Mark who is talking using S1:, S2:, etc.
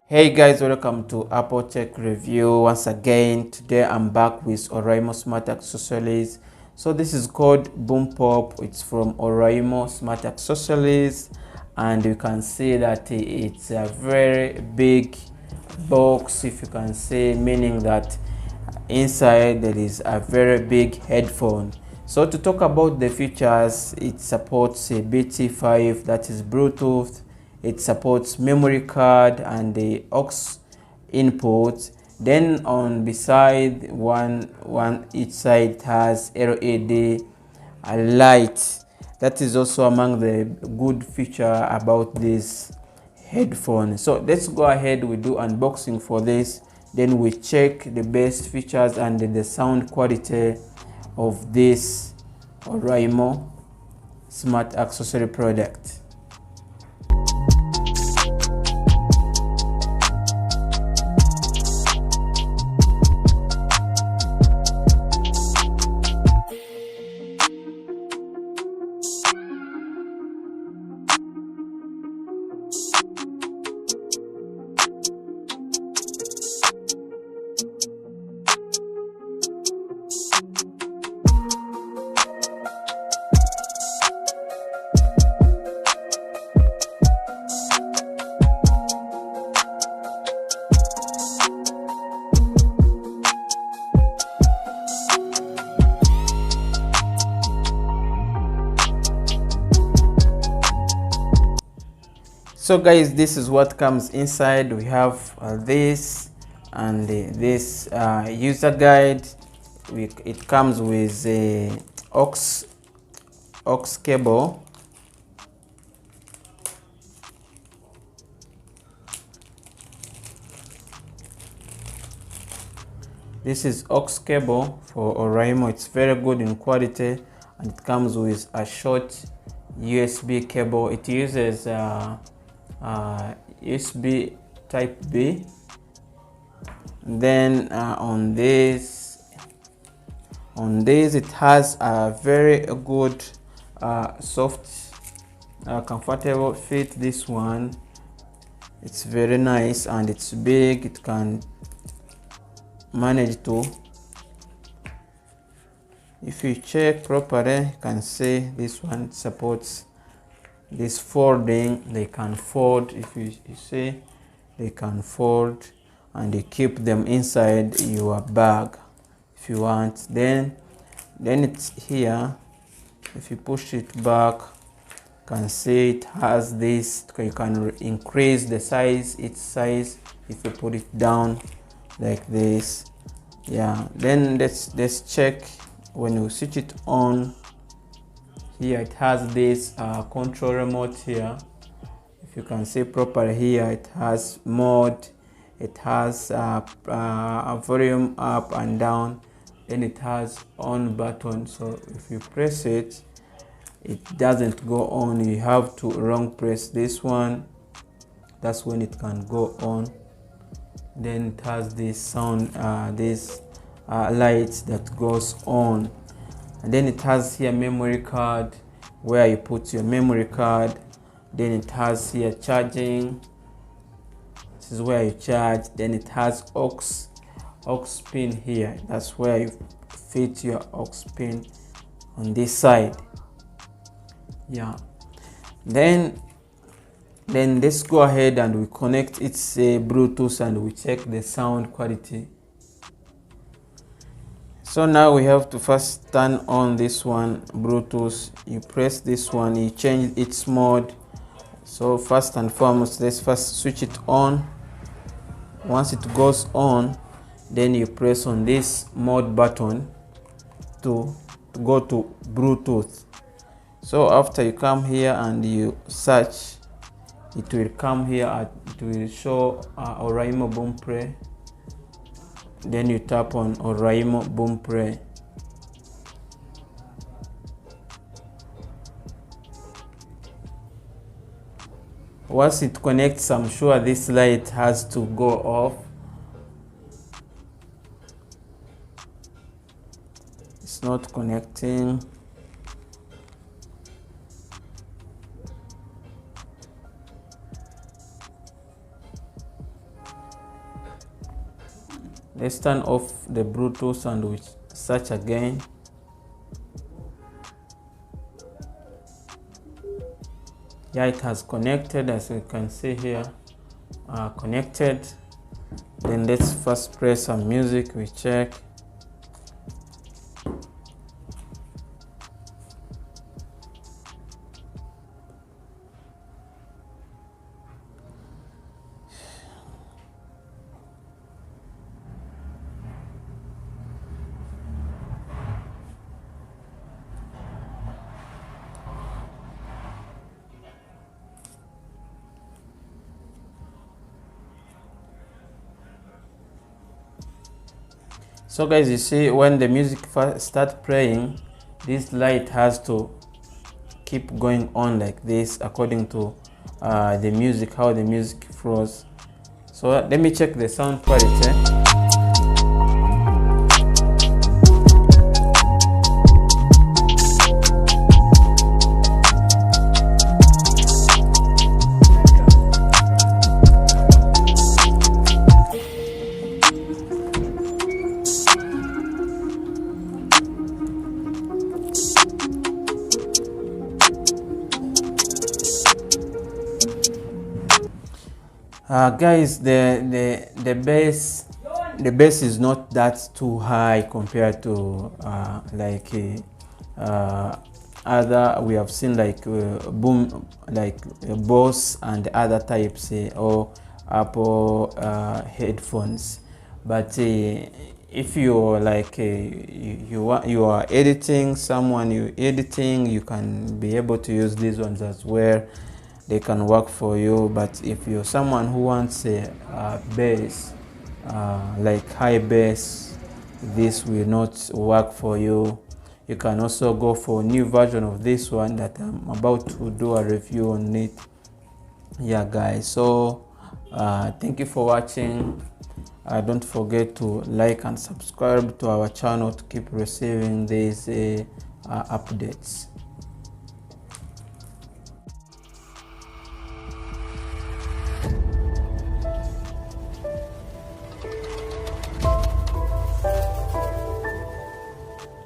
S1: Hey guys, welcome to Apple Tech Review. Once again, today I'm back with Oraimo Smart Accessories. So this is called Boompop. It's from Oraimo Smart Accessories, and you can see that it's a very big box, if you can say, meaning that inside there is a very big headphone. So to talk about the features, it supports a BT5, that is Bluetooth. It supports memory card and the aux input. Then on beside one each side it has LED light. That is also among the good feature about this headphone. So let's go ahead, we do unboxing for this, then we check the best features and the sound quality of this Oraimo smart accessory product. So guys, this is what comes inside. We have this and this user guide. It comes with a aux cable. This is aux cable for Oraimo. It's very good in quality, and it comes with a short USB cable. It uses USB type B. Then on this it has a very good soft comfortable fit. This one, it's very nice and it's big. It can manage to, if you check properly, you can see this one supports this folding. They can fold, if you see, they can fold, and you keep them inside your bag if you want. Then it's here. If you push it back, you can see it has this. You can increase the size, its size, if you put it down like this. Yeah, then let's check. When you switch it on, here it has this control remote here. If you can see properly, here it has mode, it has a volume up and down, then it has on button. So if you press it, it doesn't go on. You have to wrong press this one, that's when it can go on. Then it has this sound, this light that goes on. And then it has here memory card, where you put your memory card. Then it has here charging. This is where you charge. Then it has aux pin here. That's where you fit your aux pin on this side. Yeah. Then let's go ahead and we connect its Bluetooth and we check the sound quality. So now we have to first turn on this one, Bluetooth. You press this one, you change its mode. So first and foremost, let's first switch it on. Once it goes on, then you press on this mode button to go to Bluetooth. So after you come here and you search, it will come here, it will show Oraimo Boompop. Then you tap on Oraimo Boompop. Once it connects, I'm sure this light has to go off. It's not connecting. Let's turn off the Bluetooth and we search again. Yeah, it has connected, as you can see here, connected. Then let's first play some music. We check. So guys, you see, when the music start playing, this light has to keep going on like this according to the music, how the music flows. So let me check the sound quality. Guys, the bass is not that too high compared to other we have seen, like boom, like Bose and other types or Apple headphones. But if you're like you are editing, you can be able to use these ones as well. They can work for you. But if you're someone who wants a bass, like high bass, this will not work for you. You can also go for a new version of this one that I'm about to do a review on it. Yeah guys, so thank you for watching. Don't forget to like and subscribe to our channel to keep receiving these updates.